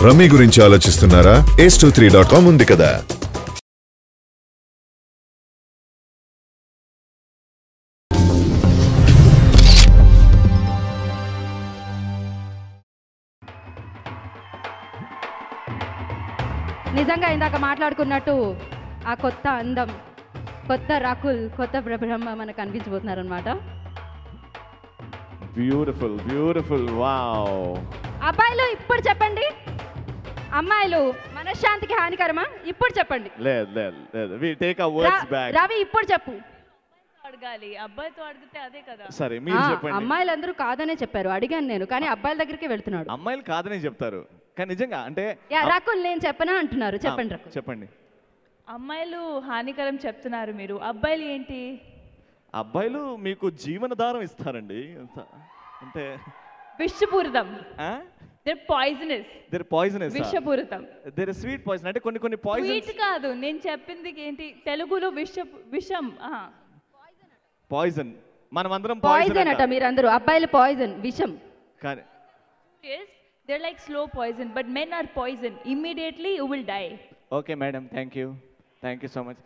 Rummy గురించి ఆలోచిస్తున్నారా? ace23.com ఉంది కదా. నిజంగా ఇందాక మాట్లాడుకున్నట్టు ఆ కొత్త అందం, కొత్త రాకుల్, కొత్త బ్రహ్మ మనకు కనిపించబోతున్నారు అనమాట. Beautiful beautiful wow. అబ్బాయిలు ఇప్పుడు చెప్పండి, అమ్మాయిలు మనశ్శాంతికి హానికరమా? ఇప్పుడు చెప్పండి. లేదు లేదు లేదు, we take our words back. Ravi ఇప్పుడు చెప్పు. అడగాలి, అబ్బాయితో అడిగితే అదే కదా. సరే మీరు చెప్పండి. అమ్మాయిలందరూ కాదనే చెప్పారు, అడిగాను నేను, కానీ అబ్బాయిల దగ్గరికి వెళ్తున్నాడు. అమ్మాయిలు కాదనే చెప్తారు కానీ నిజంగా అంటే రాకుల్ నేను చెప్పనా అంటున్నారు. చెప్పండి రాకుల్. చెప్పండి. అమ్మాయిలు హానికరం చెప్తున్నారు మీరు, అబ్బాయిలు ఏంటి? అబ్బాయిలు మీకు జీవనధారం ఇస్తారండి. అంటే విషపూరితం. They're poisonous. They're poisonous. విషపూరితం. They're sweet poison. అంటే కొన్ని poisons. స్వీట్ కాదు, నేను చెప్పింది ఏంటి తెలుగులో విషం. పాయిజన్. మనమందరం పాయిజన్ అట మీరందరూ. అబ్బాయిలు పాయిజన్, విషం. కానీ yes, they're like slow poison, but men are poison. Immediately you will die. Okay madam, thank you so much.